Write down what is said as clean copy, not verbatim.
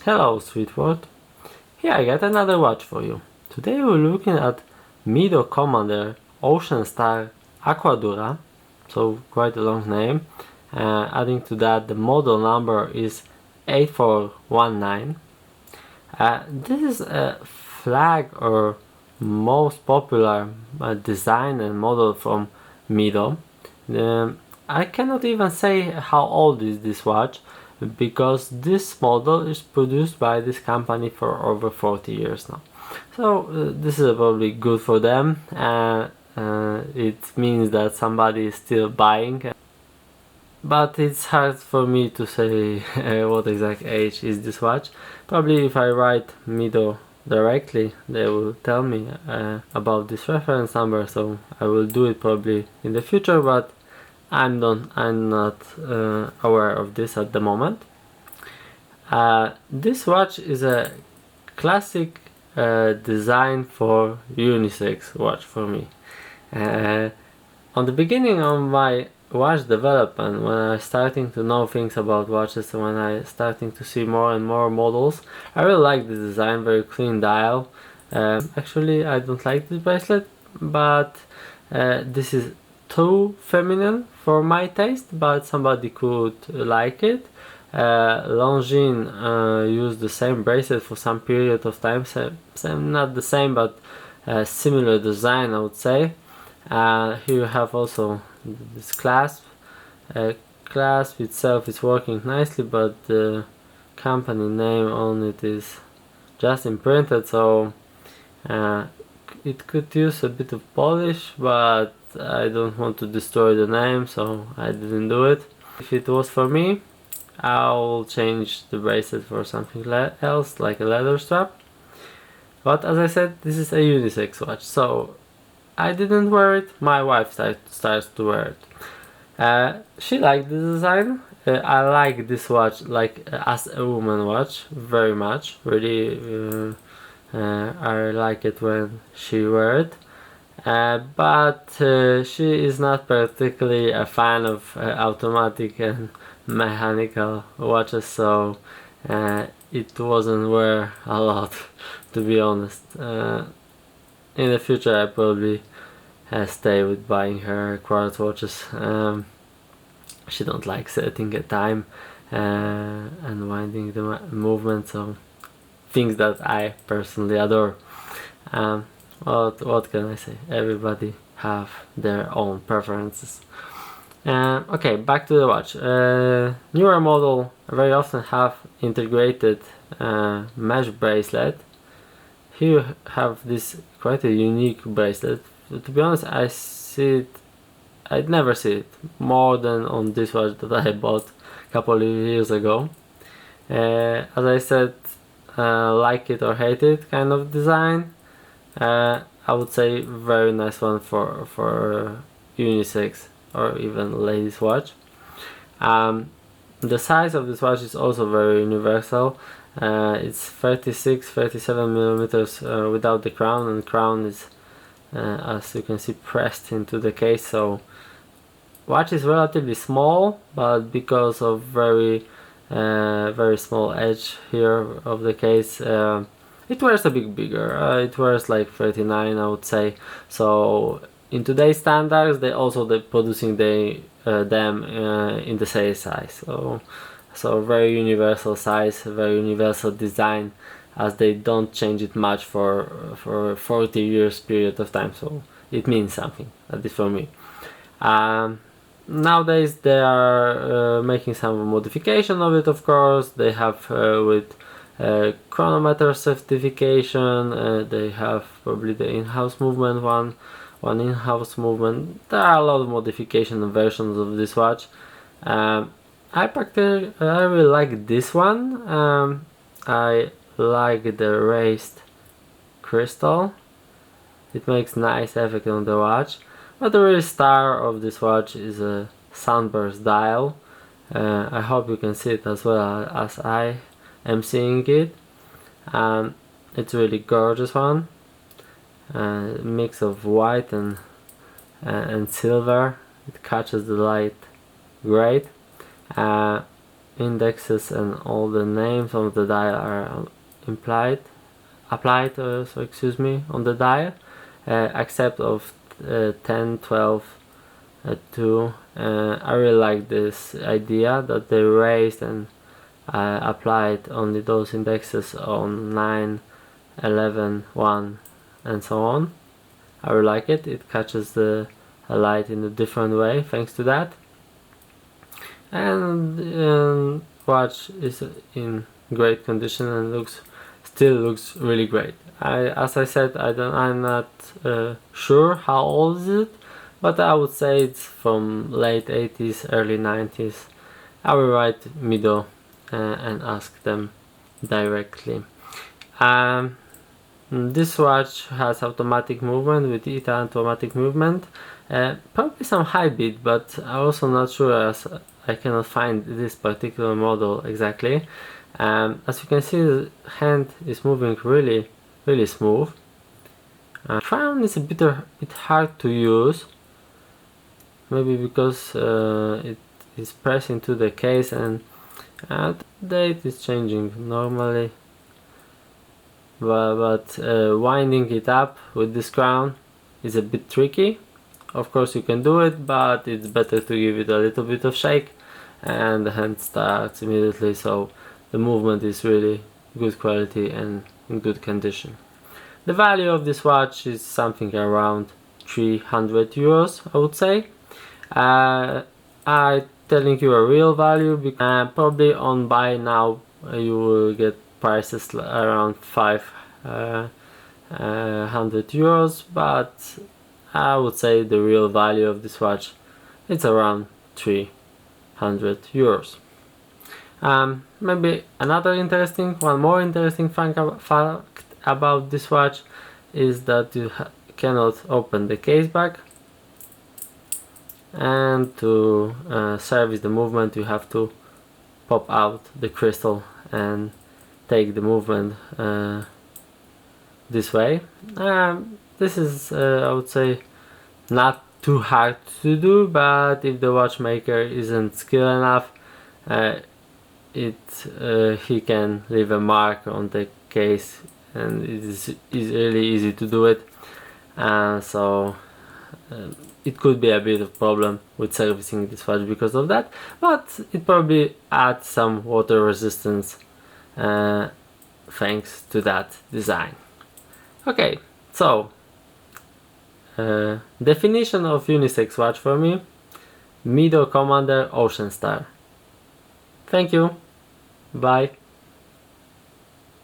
Hello, sweet world. Here I got another watch for you. Today we're looking at MIDO Commander Ocean Star Aquadura, so quite a long name. Adding to that, the model number is 8419. This is a flag or most popular design and model from MIDO. I cannot even say how old is this watch, because this model is produced by this company for over 40 years now. So this is probably good for them. It means that somebody is still buying, but it's hard for me to say what exact age is this watch. Probably if I write MIDO directly, they will tell me about this reference number, so I will do it probably in the future, but I'm not aware of this at the moment. This watch is a classic design for unisex watch for me. On the beginning of my watch development, when I starting to know things about watches, when I starting to see more and more models, I really like the design, very clean dial. Actually, I don't like this bracelet, but this is too feminine for my taste, but somebody could like it. Longines used the same bracelet for some period of time, same not the same, but similar design, I would say. Here you have also this clasp. Clasp itself is working nicely, but the company name on it is just imprinted, so it could use a bit of polish, but I don't want to destroy the name, so I didn't do it. If it was for me, I'll change the bracelet for something else, like a leather strap. But as I said, this is a unisex watch, so I didn't wear it, my wife starts to wear it. She liked the design. I like this watch like as a woman watch very much, really. I like it when she wear it. But she is not particularly a fan of automatic and mechanical watches, so it wasn't wear a lot, to be honest. In the future I probably stay with buying her quartz watches. She don't like setting a time and winding the movement, so things that I personally adore. What can I say? Everybody have their own preferences. Okay, back to the watch. Newer model very often have integrated mesh bracelet. Here you have this quite a unique bracelet. To be honest, I'd never see it more than on this watch that I bought a couple of years ago. As I said, like it or hate it kind of design. I would say very nice one for unisex or even ladies watch. The size of this watch is also very universal. It's 36-37 millimeters without the crown, and crown is as you can see pressed into the case, so watch is relatively small, but because of very small edge here of the case, it wears a bit bigger. It wears like 39, I would say. So in today's standards, they're producing them in the same size. So very universal size, very universal design, as they don't change it much for 40 years period of time. So it means something, at least for me. Nowadays they are making some modification of it, of course. They have with chronometer certification, they have probably the in-house movement one in-house movement. There are a lot of modification and versions of this watch. I really like this one. I like the raised crystal. It makes nice effect on the watch. But the real star of this watch is a sunburst dial. I hope you can see it as well as I am seeing it. It's a really gorgeous one. Mix of white and silver. It catches the light great. indexes and all the names of the dial are applied on the dial, except of 10, 12, 2. I really like this idea that they raised and applied only those indexes on 9, 11, 1 and so on. I really like it. It catches the light in a different way thanks to that. And watch is in great condition and still looks really great. As I said, I'm not sure how old is it, but I would say it's from late 80s, early 90s. I will write MIDO and ask them directly. This watch has automatic movement with ETA automatic movement. Probably some high beat, but I'm also not sure as I cannot find this particular model exactly. As you can see, the hand is moving really smooth. Crown is a bit hard to use, maybe because it is pressed into the case and the date is changing normally. But winding it up with this crown is a bit tricky. Of course you can do it, but it's better to give it a little bit of shake and the hand starts immediately, so the movement is really good quality and in good condition. The value of this watch is something around 300 euros, I would say. I'm telling you a real value because probably on buy now you will get prices around 500 euros, but I would say the real value of this watch it's around 300 euros. Maybe one more interesting fact about this watch is that you cannot open the case back, and to service the movement you have to pop out the crystal and take the movement this way. This is I would say not too hard to do, but if the watchmaker isn't skilled enough, he can leave a mark on the case, and it is really easy to do it. So it could be a bit of problem with servicing this watch because of that, but it probably adds some water resistance thanks to that design. Okay, so definition of unisex watch for me: MIDO Commander Ocean Star. Thank you. Bye.